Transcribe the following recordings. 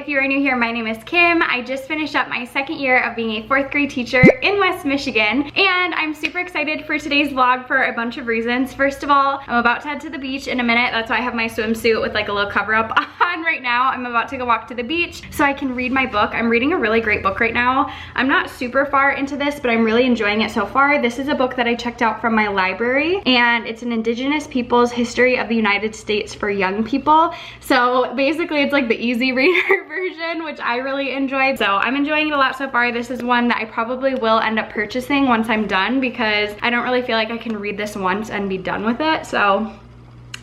if you are new here, my name is Kim. I just finished up my second year of being a 4th grade teacher in West Michigan, and I'm super excited for today's vlog for a bunch of reasons. First of all, I'm about to head to the beach in a minute. That's why I have my swimsuit with like a little cover up on right now. I'm about to go walk to the beach so I can read my book. I'm reading a really great book right now. I'm not super far into this, but I'm really enjoying it so far. This is a book that I checked out from my library, and it's an Indigenous Peoples History of the United States for young people. So basically it's like the easy reader version, which I really enjoyed. So I'm enjoying it a lot so far. This is one that I probably will end up purchasing once I'm done, because I don't really feel like I can read this once and be done with it. So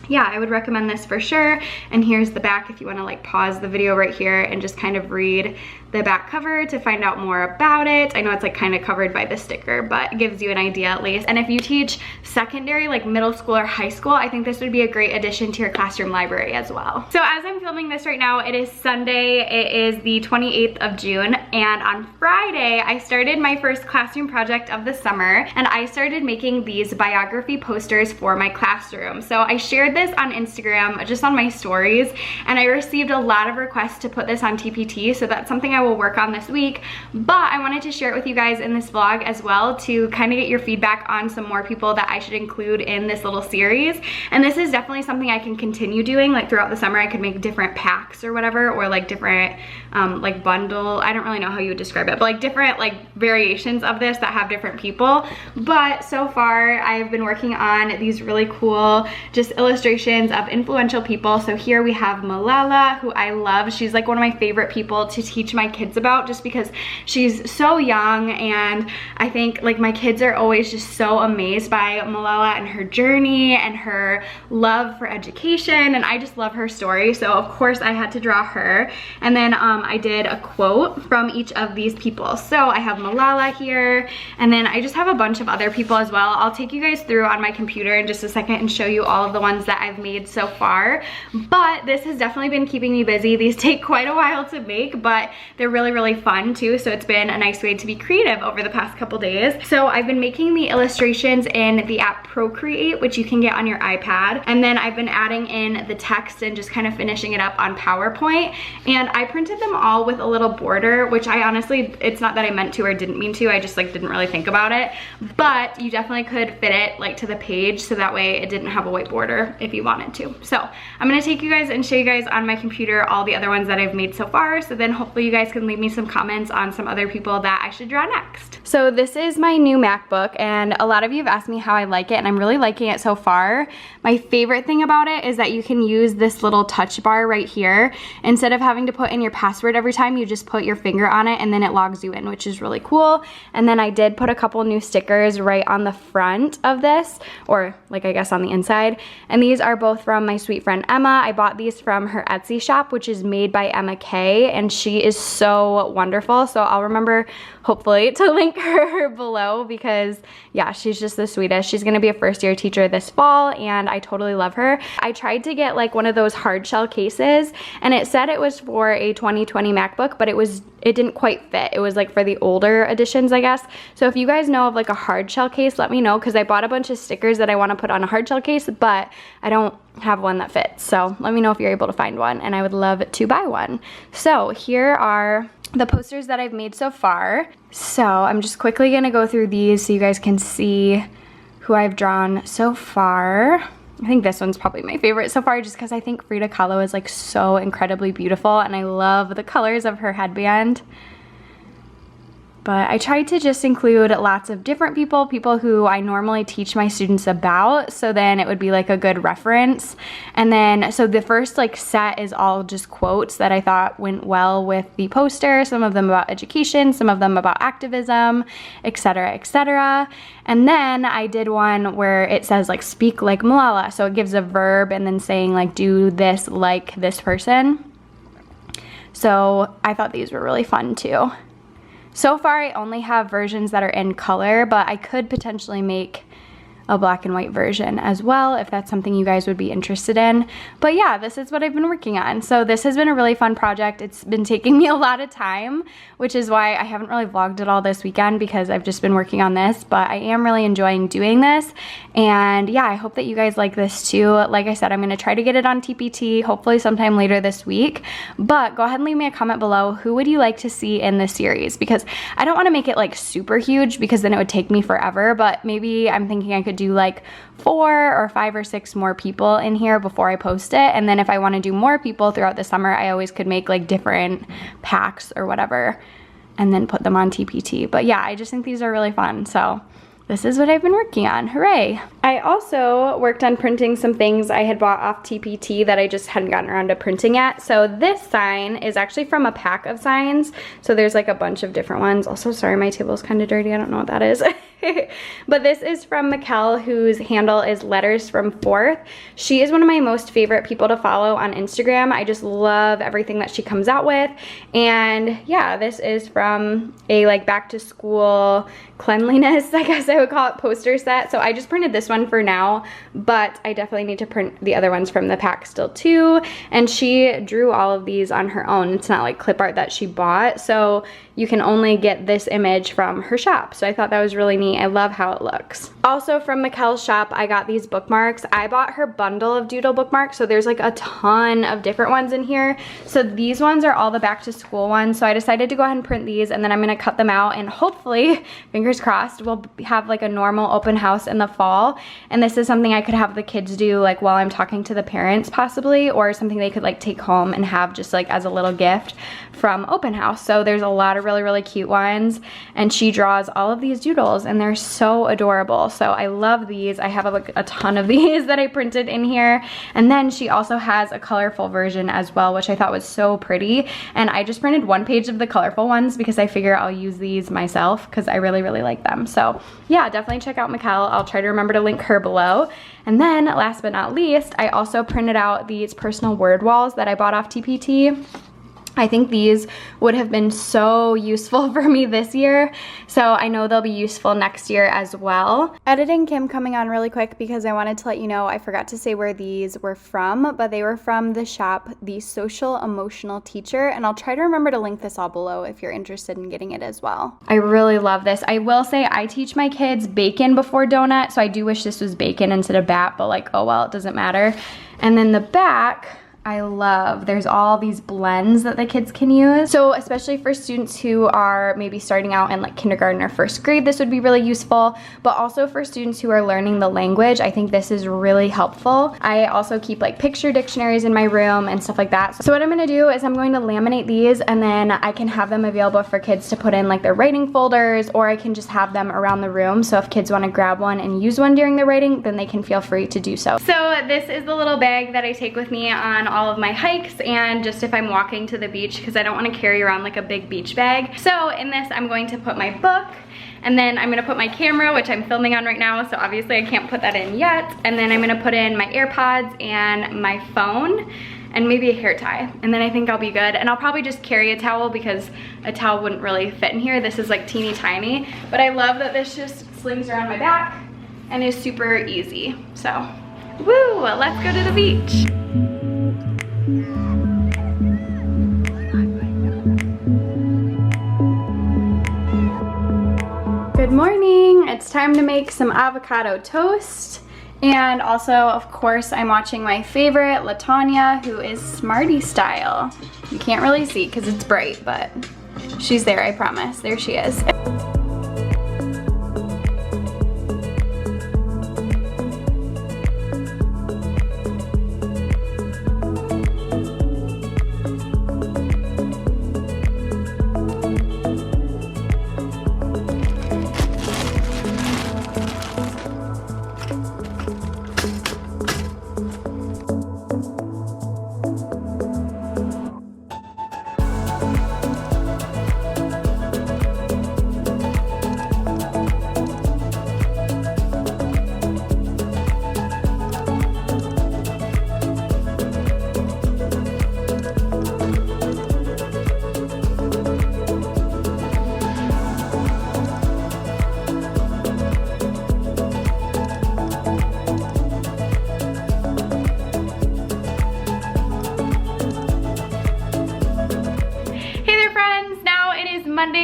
yeah, I would recommend this for sure. And here's the back if you want to like pause the video right here and just kind of read the back cover to find out more about it. I know it's like kind of covered by the sticker, but it gives you an idea at least. And if you teach secondary, like middle school or high school, I think this would be a great addition to your classroom library as well. So as I'm filming this right now, it is Sunday. It is the 28th of June, and on Friday, I started my first classroom project of the summer, and I started making these biography posters for my classroom. So I shared this on Instagram, just on my stories, and I received a lot of requests to put this on TPT, so that's something I will work on this week. But I wanted to share it with you guys in this vlog as well, to kind of get your feedback on some more people that I should include in this little series. And this is definitely something I can continue doing. Like throughout the summer I could make different packs or whatever, or like different like bundle, I don't really know how you would describe it, but like different like variations of this that have different people. But so far I've been working on these really cool just illustrations of influential people. So here we have Malala, who I love. She's like one of my favorite people to teach my kids about, just because she's so young, and I think like my kids are always just so amazed by Malala and her journey and her love for education, and I just love her story. So of course I had to draw her, and then I did a quote from each of these people. So I have Malala here, and then I just have a bunch of other people as well. I'll take you guys through on my computer in just a second and show you all of the ones that I've made so far. But this has definitely been keeping me busy. These take quite a while to make, but they're really fun too, so it's been a nice way to be creative over the past couple days. So I've been making the illustrations in the app Procreate, which you can get on your iPad, and then I've been adding in the text and just kind of finishing it up on PowerPoint. And I printed them all with a little border, which I honestly, it's not that I meant to or didn't mean to, I just like didn't really think about it, but you definitely could fit it like to the page, so that way it didn't have a white border if you wanted to. So I'm gonna take you guys and show you guys on my computer all the other ones that I've made so far, so then hopefully you guys can leave me some comments on some other people that I should draw next. So this is my new MacBook, and a lot of you have asked me how I like it, and I'm really liking it so far. My favorite thing about it is that you can use this little touch bar right here. Instead of having to put in your password every time, you just put your finger on it and then it logs you in, which is really cool. And then I did put a couple new stickers right on the front of this, or like I guess on the inside. And these are both from my sweet friend Emma. I bought these from her Etsy shop, which is made by Emma Kay, and she is so wonderful. So I'll remember hopefully to link her below, because yeah, she's just the sweetest. She's gonna be a first-year teacher this fall, and I totally love her. I tried to get like one of those hard shell cases, and it said it was for a 2020 MacBook, but it didn't quite fit. It was like for the older editions, I guess. So if you guys know of like a hard shell case, let me know, because I bought a bunch of stickers that I want to put on a hard shell case, but I don't have one that fits. So let me know if you're able to find one, and I would love to buy one. So here are the posters that I've made so far. So I'm just quickly gonna go through these so you guys can see who I've drawn so far. I think this one's probably my favorite so far, just because I think Frida Kahlo is like so incredibly beautiful, and I love the colors of her headband. But I tried to just include lots of different people who I normally teach my students about, so then it would be like a good reference. And then, so the first like set is all just quotes that I thought went well with the poster, some of them about education, some of them about activism, etc., etc. And then I did one where it says like speak like Malala, so it gives a verb and then saying like do this like this person. So I thought these were really fun too. So far I only have versions that are in color, but I could potentially make a black and white version as well, if that's something you guys would be interested in. But yeah, this is what I've been working on. So this has been a really fun project. It's been taking me a lot of time, which is why I haven't really vlogged at all this weekend, because I've just been working on this, but I am really enjoying doing this. And yeah, I hope that you guys like this too. Like I said, I'm gonna try to get it on TPT, hopefully sometime later this week. But go ahead and leave me a comment below. Who would you like to see in this series? Because I don't wanna make it like super huge, because then it would take me forever, but maybe I'm thinking I could do like 4 or 5 or 6 more people in here before I post it. And then if I want to do more people throughout the summer, I always could make like different packs or whatever and then put them on TPT. But yeah, I just think these are really fun. So this is what I've been working on. Hooray. I also worked on printing some things I had bought off TPT that I just hadn't gotten around to printing yet. So this sign is actually from a pack of signs. So there's like a bunch of different ones. Also, sorry, my table's kind of dirty. I don't know what that is. But this is from Mikkel, whose handle is Letters from 4th. She is one of my most favorite people to follow on Instagram. I just love everything that she comes out with. And yeah, this is from a like back to school cleanliness, I guess I would call it, poster set. So I just printed this one for now, but I definitely need to print the other ones from the pack still too. And she drew all of these on her own. It's not like clip art that she bought. So you can only get this image from her shop. So I thought that was really neat. I love how it looks. Also from Mikkel's shop, I got these bookmarks. I bought her bundle of doodle bookmarks, so there's like a ton of different ones in here. So these ones are all the back to school ones. So I decided to go ahead and print these, and then I'm gonna cut them out, and hopefully, fingers crossed, we'll have like a normal open house in the fall. And this is something I could have the kids do like while I'm talking to the parents possibly, or something they could like take home and have just like as a little gift from open house. So there's a lot of really cute ones, and she draws all of these doodles and they're so adorable. So I love these. I have like a ton of these that I printed in here. And then she also has a colorful version as well, which I thought was so pretty. And I just printed 1 page of the colorful ones because I figure I'll use these myself because I really like them. So yeah, definitely check out Mikkel. I'll try to remember to link her below. And then last but not least, I also printed out these personal word walls that I bought off TPT. I think these would have been so useful for me this year, so I know they'll be useful next year as well. Editing Kim coming on really quick because I wanted to let you know I forgot to say where these were from, but they were from the shop, The Social Emotional Teacher, and I'll try to remember to link this all below if you're interested in getting it as well. I really love this. I will say I teach my kids bacon before donut, so I do wish this was bacon instead of bat, but like, oh well, it doesn't matter. And then the back, I love, there's all these blends that the kids can use. So especially for students who are maybe starting out in like kindergarten or first grade, this would be really useful. But also for students who are learning the language, I think this is really helpful. I also keep like picture dictionaries in my room and stuff like that. So what I'm gonna do is I'm going to laminate these, and then I can have them available for kids to put in like their writing folders, or I can just have them around the room. So if kids wanna grab one and use one during their writing, then they can feel free to do so. So this is the little bag that I take with me on all of my hikes, and just if I'm walking to the beach, because I don't want to carry around like a big beach bag. So in this, I'm going to put my book, and then I'm gonna put my camera, which I'm filming on right now, so obviously I can't put that in yet. And then I'm gonna put in my AirPods and my phone, and maybe a hair tie, and then I think I'll be good. And I'll probably just carry a towel because a towel wouldn't really fit in here. This is like teeny tiny, but I love that this just slings around my back and is super easy. So, woo, let's go to the beach. Good morning. It's time to make some avocado toast. And also, of course, I'm watching my favorite, LaTanya, who is Smarty style. You can't really see because it's bright, but she's there, I promise. There she is.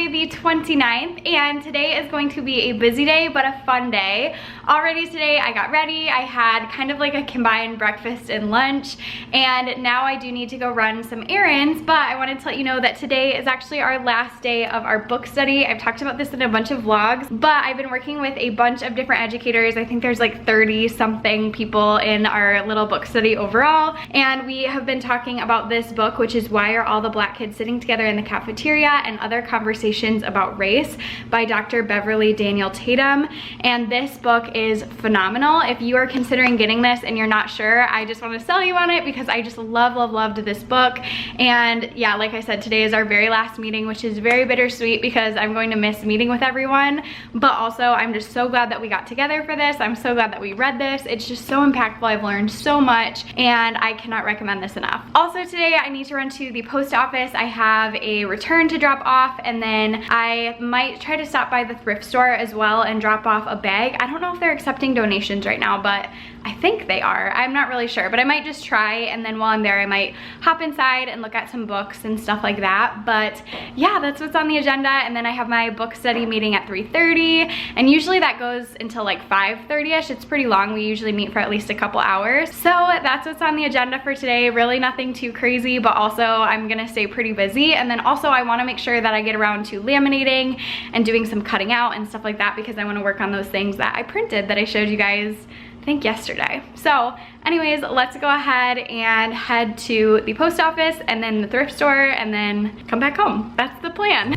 the 29th, and today is going to be a busy day, but a fun day. Already today I got ready. I had kind of like a combined breakfast and lunch, and now I do need to go run some errands, but I wanted to let you know that today is actually our last day of our book study. I've talked about this in a bunch of vlogs, but I've been working with a bunch of different educators. I think there's like 30 something people in our little book study overall, and we have been talking about this book, which is Why Are All the Black Kids Sitting Together in the Cafeteria and Other Conversations About Race by Dr. Beverly Daniel Tatum. And this book is phenomenal. If you are considering getting this and you're not sure, I just want to sell you on it because I just loved this book. And yeah, like I said, today is our very last meeting, which is very bittersweet because I'm going to miss meeting with everyone, but also I'm just so glad that we got together for this. I'm so glad that we read this. It's just so impactful. I've learned so much and I cannot recommend this enough. Also today I need to run to the post office. I have a return to drop off, and then I might try to stop by the thrift store as well and drop off a bag. I don't know if they're accepting donations right now, but I think they are. I'm not really sure, but I might just try, and then while I'm there I might hop inside and look at some books and stuff like that. But yeah, that's what's on the agenda. And then I have my book study meeting at 3:30, and usually that goes until like 5:30ish. It's pretty long. We usually meet for at least a couple hours. So that's what's on the agenda for today. Really nothing too crazy, but also I'm gonna stay pretty busy. And then also I want to make sure that I get around to laminating and doing some cutting out and stuff like that, because I want to work on those things that I printed that I showed you guys I think yesterday. So anyways, let's go ahead and head to the post office and then the thrift store and then come back home. That's the plan.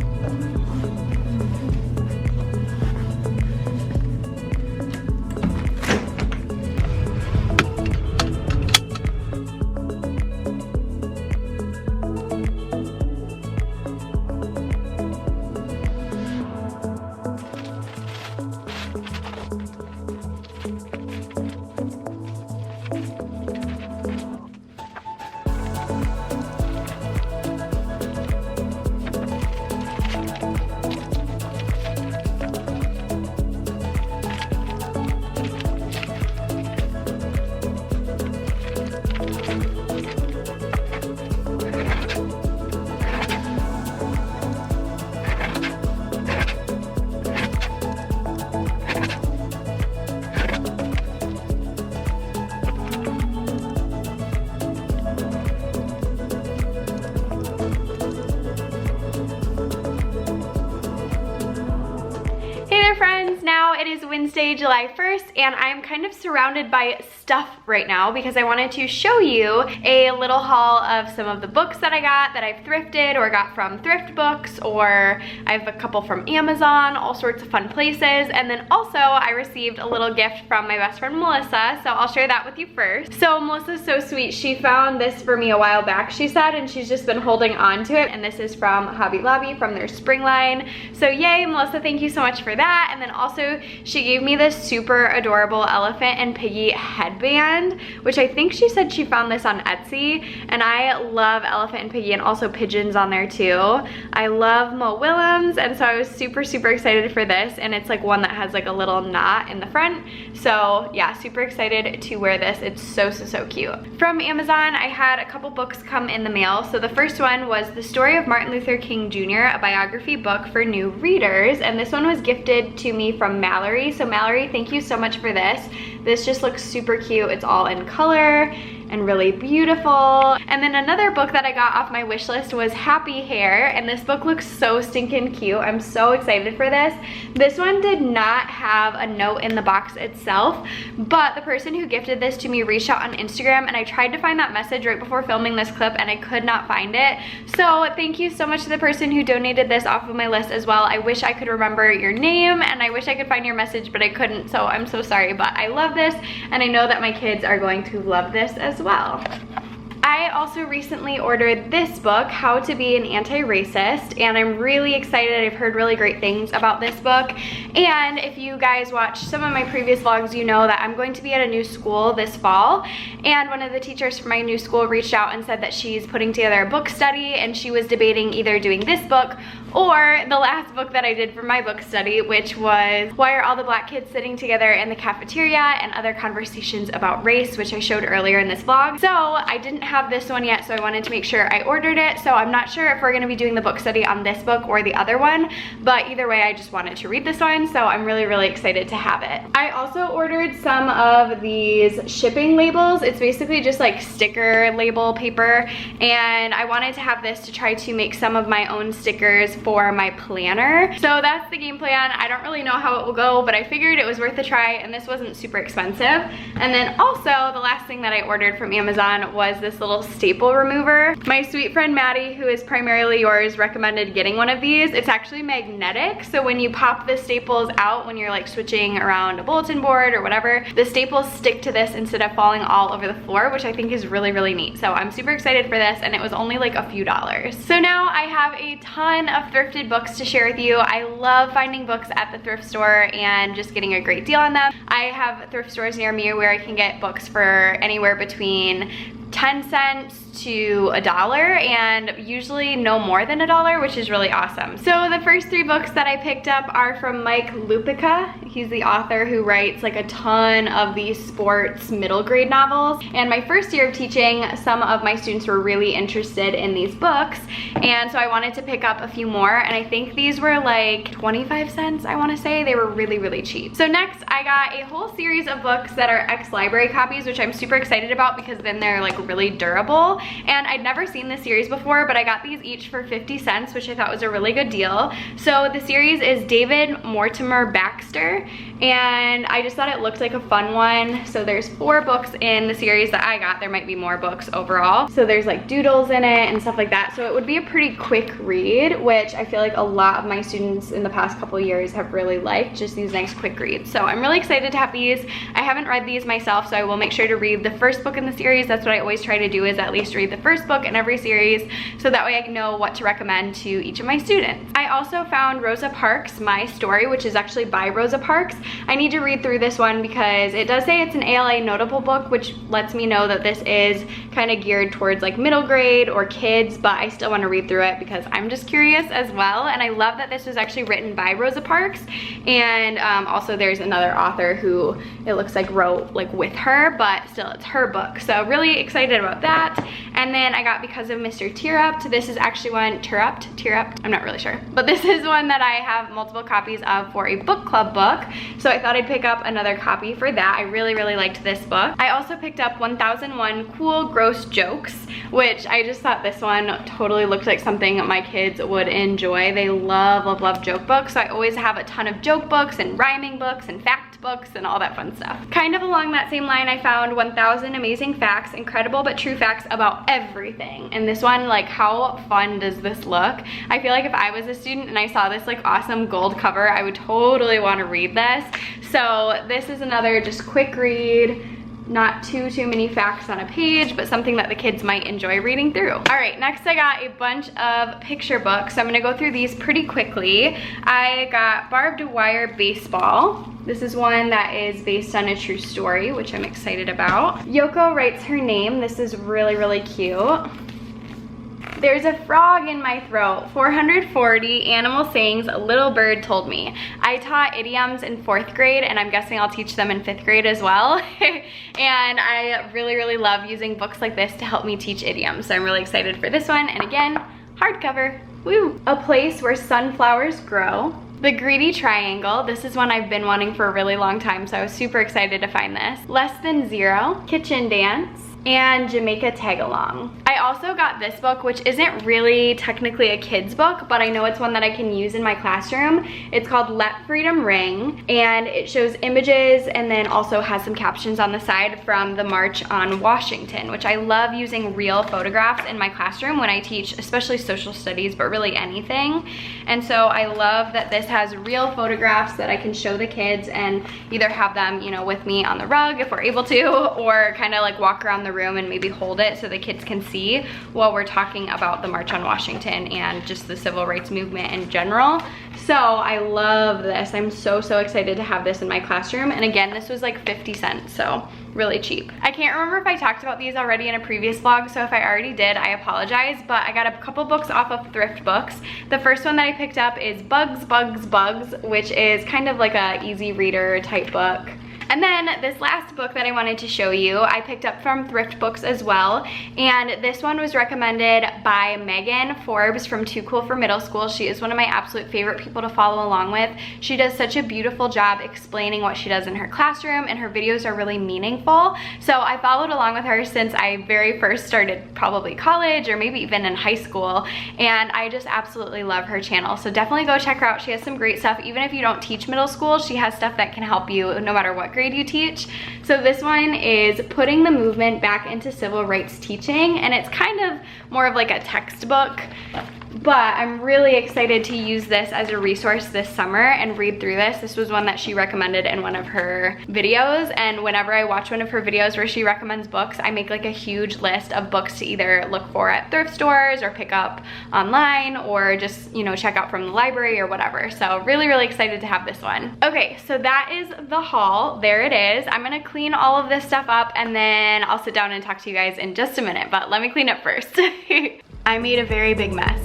Friends, now it is Wednesday, July 1st, and I'm kind of surrounded by stuff right now because I wanted to show you a little haul of some of the books that I got that I've thrifted or got from thrift books, or I have a couple from Amazon, all sorts of fun places. And then also I received a little gift from my best friend Melissa, so I'll share that with you first. So Melissa's so sweet. She found this for me a while back, she said, and she's just been holding on to it. And this is from Hobby Lobby, from their spring line. So yay, Melissa, thank you so much for that. And then also she gave me this super adorable elephant and piggy headband, which I think she said she found this on Etsy. And I love elephant and piggy, and also pigeons on there too. I love Mo Willems, and so I was super excited for this. And it's like one that has like a little knot in the front. So yeah, super excited to wear this. It's so cute. From Amazon, I had a couple books come in the mail. So the first one was The Story of Martin Luther King Jr., a biography book for new readers. And this one was gifted to me from Mallory. So Mallory, thank you so much for this. This just looks super cute. It's all in color and really beautiful. And then another book that I got off my wish list was Happy Hair, and this book looks so stinking cute. I'm so excited for this. This one did not have a note in the box itself, but the person who gifted this to me reached out on Instagram, and I tried to find that message right before filming this clip and I could not find it. So thank you so much to the person who donated this off of my list as well. I wish I could remember your name, and I wish I could find your message, but I couldn't, so I'm so sorry. But I love this, and I know that my kids are going to love this as well. I also recently ordered this book, How to Be an Anti-Racist, and I'm really excited. I've heard really great things about this book. And if you guys watched some of my previous vlogs, you know that I'm going to be at a new school this fall, and one of the teachers from my new school reached out and said that she's putting together a book study, and she was debating either doing this book or the last book that I did for my book study, which was Why Are All the Black Kids Sitting Together in the Cafeteria and Other Conversations About Race, which I showed earlier in this vlog. So I didn't have this one yet, so I wanted to make sure I ordered it. So I'm not sure if we're gonna be doing the book study on this book or the other one, but either way, I just wanted to read this one, so I'm really, really excited to have it. I also ordered some of these shipping labels. It's basically just like sticker label paper, and I wanted to have this to try to make some of my own stickers for my planner. So that's the game plan. I don't really know how it will go, but I figured it was worth a try, and this wasn't super expensive. And then also, the last thing that I ordered from Amazon was this little staple remover. My sweet friend Maddie, who is primarily yours, recommended getting one of these. It's actually magnetic, so when you pop the staples out when you're like switching around a bulletin board or whatever, the staples stick to this instead of falling all over the floor, which I think is really, really neat. So I'm super excited for this, and it was only like a few dollars. So now I have a ton of thrifted books to share with you. I love finding books at the thrift store and just getting a great deal on them. I have thrift stores near me where I can get books for anywhere between 10 cents to $1, and usually no more than $1, which is really awesome. So the first 3 books that I picked up are from Mike Lupica. He's the author who writes like a ton of these sports middle grade novels. And my first year of teaching, some of my students were really interested in these books, and so I wanted to pick up a few more, and I think these were like 25 cents, I want to say. They were really, really cheap. So next I got a whole series of books that are ex-library copies, which I'm super excited about because then they're like really durable. And I'd never seen this series before, but I got these each for 50 cents, which I thought was a really good deal. So the series is David Mortimer Baxter, and I just thought it looked like a fun one. So there's 4 books in the series that I got. There might be more books overall. So there's like doodles in it and stuff like that. So it would be a pretty quick read, which I feel like a lot of my students in the past couple years have really liked, just these nice quick reads. So I'm really excited to have these. I haven't read these myself, so I will make sure to read the first book in the series. That's what I always try to do, is at least read the first book in every series, so that way I can know what to recommend to each of my students. I also found Rosa Parks' My Story, which is actually by Rosa Parks. I need to read through this one because it does say it's an ALA notable book, which lets me know that this is kind of geared towards like middle grade or kids, but I still want to read through it because I'm just curious as well. And I love that this was actually written by Rosa Parks, and also there's another author who it looks like wrote like with her, but still it's her book. So really excited about that. And then I got Because of Mr. Tearupt. This is actually one, Tearupt, I'm not really sure, but this is one that I have multiple copies of for a book club book, so I thought I'd pick up another copy for that. I really, really liked this book. I also picked up 1001 Cool Gross Jokes, which I just thought this one totally looked like something my kids would enjoy. They love, love, love joke books, so I always have a ton of joke books and rhyming books and fact books and all that fun stuff. Kind of along that same line, I found 1000 Amazing Facts, Incredible but True Facts About Everything. And this one, like, how fun does this look? I feel like if I was a student and I saw this like awesome gold cover, I would totally want to read this. So this is another just quick read. Not too many facts on a page, but something that the kids might enjoy reading through. All right, next I got a bunch of picture books. So I'm gonna go through these pretty quickly. I got Barbed Wire Baseball. This is one that is based on a true story, which I'm excited about. Yoko Writes Her Name. This is really, really cute. There's a frog in my throat. 440 animal sayings a little bird told me. I taught idioms in 4th grade, and I'm guessing I'll teach them in 5th grade as well. And I really, really love using books like this to help me teach idioms. So I'm really excited for this one. And again, hardcover. Woo! A Place Where Sunflowers Grow. The Greedy Triangle. This is one I've been wanting for a really long time, so I was super excited to find this. Less Than Zero. Kitchen Dance. And Jamaica Tag-Along. I also got this book, which isn't really technically a kid's book, but I know it's one that I can use in my classroom. It's called Let Freedom Ring, and it shows images and then also has some captions on the side from the March on Washington, which I love using real photographs in my classroom when I teach, especially social studies, but really anything. And so I love that this has real photographs that I can show the kids and either have them, you know, with me on the rug if we're able to, or kind of like walk around the room and maybe hold it so the kids can see while we're talking about the March on Washington and just the civil rights movement in general. So I love this. I'm so excited to have this in my classroom. And again, this was like 50 cents, so really cheap. I can't remember if I talked about these already in a previous vlog, so if I already did, I apologize, but I got a couple books off of Thrift Books. The first one that I picked up is Bugs, Bugs, Bugs, which is kind of like a easy reader type book. And then this last book that I wanted to show you, I picked up from Thrift Books as well. And this one was recommended by Megan Forbes from Too Cool for Middle School. She is one of my absolute favorite people to follow along with. She does such a beautiful job explaining what she does in her classroom, and her videos are really meaningful. So I followed along with her since I very first started probably college or maybe even in high school. And I just absolutely love her channel. So definitely go check her out. She has some great stuff. Even if you don't teach middle school, she has stuff that can help you no matter what grade you teach. So this one is Putting the Movement Back into Civil Rights Teaching, and it's kind of more of like a textbook, but I'm really excited to use this as a resource this summer and read through this. This was one that she recommended in one of her videos, and whenever I watch one of her videos where she recommends books, I make like a huge list of books to either look for at thrift stores or pick up online or just, you know, check out from the library or whatever. So really excited to have this one. Okay, so that is the haul. There it is. I'm gonna clean all of this stuff up and then I'll sit down and talk to you guys in just a minute, but let me clean up first. I made a very big mess.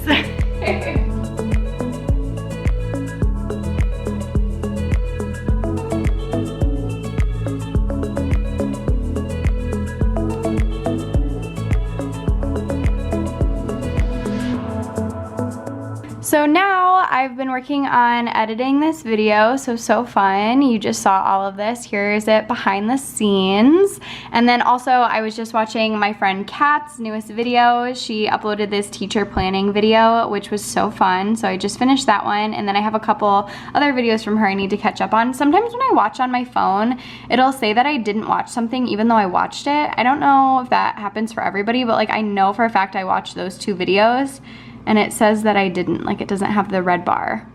So now I've been working on editing this video, so fun. You just saw all of this. Here's it behind the scenes. And then also I was just watching my friend Kat's newest video. She uploaded this teacher planning video, which was so fun. So I just finished that one. And then I have a couple other videos from her I need to catch up on. Sometimes when I watch on my phone, it'll say that I didn't watch something even though I watched it. I don't know if that happens for everybody, but like I know for a fact I watched those 2 videos. And it says that I didn't, like it doesn't have the red bar.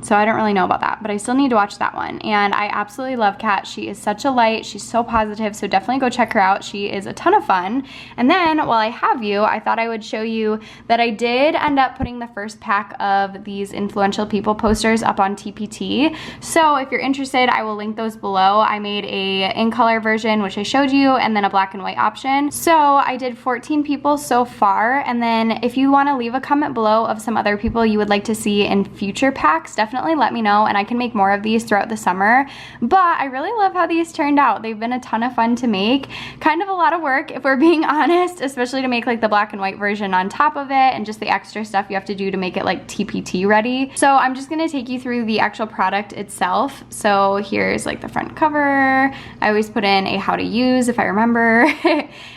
So I don't really know about that, but I still need to watch that one. And I absolutely love Kat. She is such a light. She's so positive. So definitely go check her out. She is a ton of fun. And then while I have you, I thought I would show you that I did end up putting the first pack of these influential people posters up on TPT. So if you're interested, I will link those below. I made a in color version, which I showed you, and then a black and white option. So I did 14 people so far. And then if you want to leave a comment below of some other people you would like to see in future packs, definitely let me know and I can make more of these throughout the summer. But I really love how these turned out. They've been a ton of fun to make. Kind of a lot of work if we're being honest, especially to make like the black and white version on top of it and just the extra stuff you have to do to make it like TPT ready. So I'm just gonna take you through the actual product itself. So here's like the front cover. I always put in a how to use if I remember.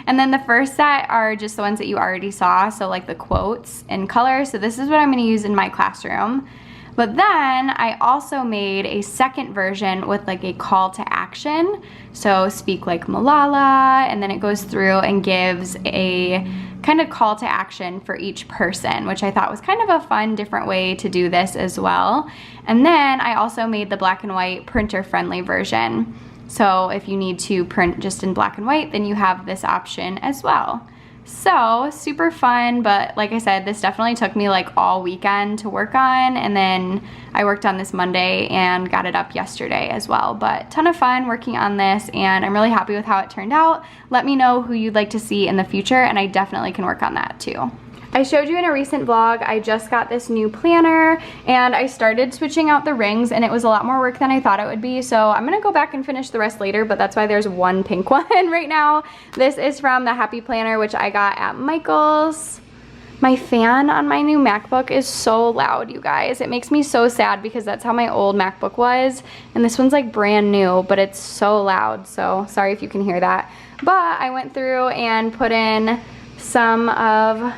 And then the first set are just the ones that you already saw. So like the quotes in color. So this is what I'm gonna use in my classroom. But then I also made a second version with like a call to action. So speak like Malala, and then it goes through and gives a kind of call to action for each person, which I thought was kind of a fun, different way to do this as well. And then I also made the black and white printer friendly version. So if you need to print just in black and white, then you have this option as well. So super fun, but like I said, this definitely took me like all weekend to work on, and then I worked on this Monday and got it up yesterday as well. But ton of fun working on this, and I'm really happy with how it turned out. Let me know who you'd like to see in the future, and I definitely can work on that too. I showed you in a recent vlog, I just got this new planner and I started switching out the rings, and it was a lot more work than I thought it would be. So I'm gonna go back and finish the rest later, but that's why there's one pink one right now. This is from the Happy Planner, which I got at Michael's. My fan on my new MacBook is so loud, you guys. It makes me so sad because that's how my old MacBook was. And this one's like brand new, but it's so loud. So sorry if you can hear that. But I went through and put in some of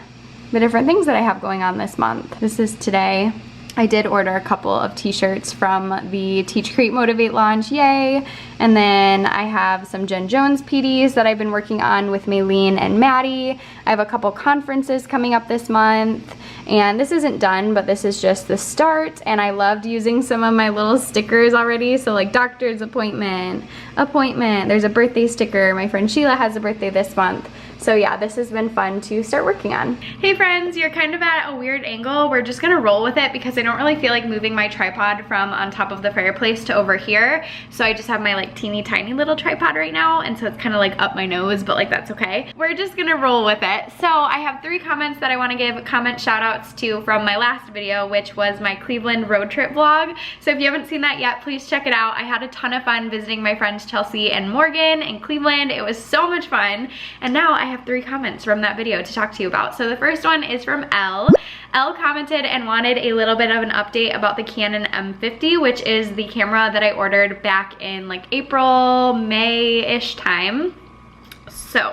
the different things that I have going on this month. This is today. I did order a couple of t-shirts from the Teach, Create, Motivate launch, yay. And then I have some Jen Jones PDs that I've been working on with Maylene and Maddie. I have a couple conferences coming up this month. And this isn't done, but this is just the start. And I loved using some of my little stickers already. So like doctor's appointment, there's a birthday sticker. My friend Sheila has a birthday this month. So yeah, this has been fun to start working on. Hey friends, you're kind of at a weird angle. We're just gonna roll with it because I don't really feel like moving my tripod from on top of the fireplace to over here. So I just have my like teeny tiny little tripod right now, and so it's kind of like up my nose, but like that's okay. We're just gonna roll with it. So I have 3 comments that I want to give comment shout outs to from my last video, which was my Cleveland road trip vlog. So if you haven't seen that yet, please check it out. I had a ton of fun visiting my friends Chelsea and Morgan in Cleveland. It was so much fun. And now I have 3 comments from that video to talk to you about. So the first one is from Elle. Elle commented and wanted a little bit of an update about the Canon M50, which is the camera that I ordered back in like April, May-ish time. So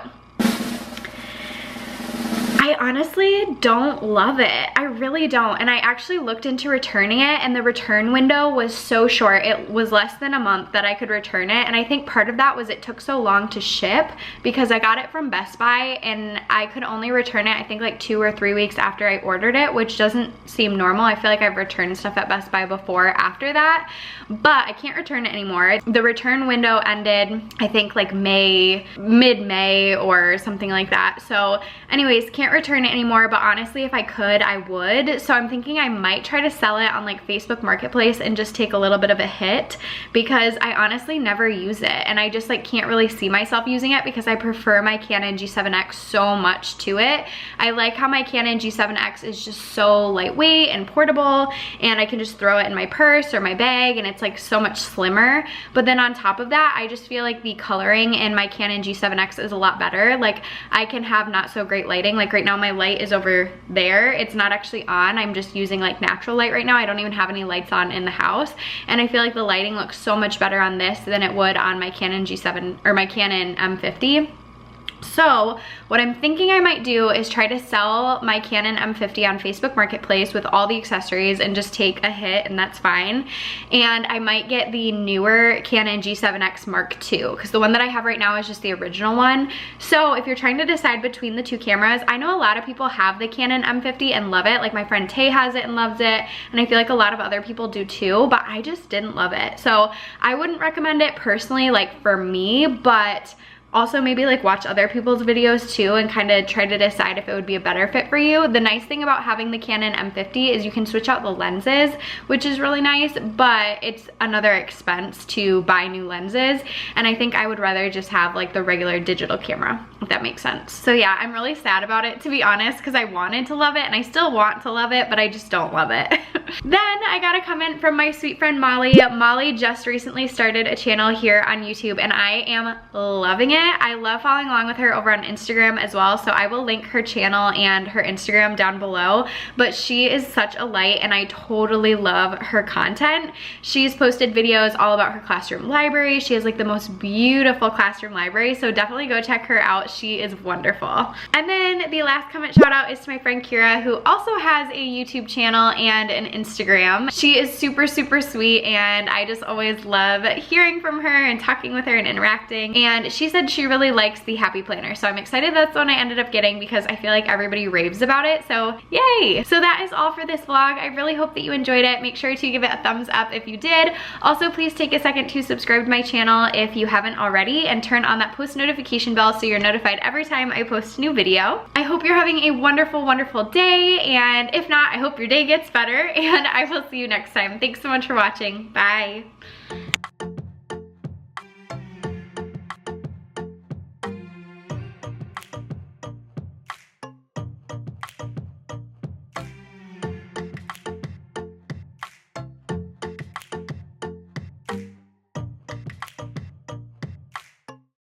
I honestly don't love it. I really don't. And I actually looked into returning it, and the return window was so short. It was less than a month that I could return it. And I think part of that was it took so long to ship because I got it from Best Buy and I could only return it I think like 2 or 3 weeks after I ordered it, which doesn't seem normal. I feel like I've returned stuff at Best Buy before after that, but I can't return it anymore. The return window ended I think like mid-May or something like that. So anyways, can't return it anymore, but honestly if I could I would. So I'm thinking I might try to sell it on like Facebook Marketplace and just take a little bit of a hit because I honestly never use it, and I just like can't really see myself using it because I prefer my Canon G7X so much to it. I like how my Canon G7X is just so lightweight and portable, and I can just throw it in my purse or my bag and it's like so much slimmer. But then on top of that, I just feel like the coloring in my Canon G7X is a lot better. Like I can have not so great lighting. Like right now my light is over there. It's not actually on. I'm just using like natural light right now. I don't even have any lights on in the house. And I feel like the lighting looks so much better on this than it would on my Canon G7 or my Canon M50. So what I'm thinking I might do is try to sell my Canon M50 on Facebook Marketplace with all the accessories and just take a hit, and that's fine. And I might get the newer Canon G7X Mark II because the one that I have right now is just the original one. So if you're trying to decide between the 2 cameras, I know a lot of people have the Canon M50 and love it. Like my friend Tay has it and loves it, and I feel like a lot of other people do too, but I just didn't love it. So I wouldn't recommend it personally like for me, but also maybe like watch other people's videos too and kind of try to decide if it would be a better fit for you. The nice thing about having the Canon M50 is you can switch out the lenses, which is really nice, but it's another expense to buy new lenses. And I think I would rather just have like the regular digital camera, if that makes sense. So yeah, I'm really sad about it to be honest, because I wanted to love it and I still want to love it, but I just don't love it. Then I got a comment from my sweet friend Molly. Molly just recently started a channel here on YouTube and I am loving it. I love following along with her over on Instagram as well, so I will link her channel and her Instagram down below. But she is such a light and I totally love her content. She's posted videos all about her classroom library. She has like the most beautiful classroom library, so definitely go check her out. She is wonderful. And then the last comment shout out is to my friend Kira, who also has a YouTube channel and an Instagram. She is super sweet and I just always love hearing from her and talking with her and interacting. And she said she really likes the Happy Planner, so I'm excited that's the one I ended up getting because I feel like everybody raves about it, so yay! So that is all for this vlog. I really hope that you enjoyed it. Make sure to give it a thumbs up if you did. Also, please take a second to subscribe to my channel if you haven't already and turn on that post notification bell so you're notified every time I post a new video. I hope you're having a wonderful day, and if not, I hope your day gets better, and I will see you next time. Thanks so much for watching. Bye!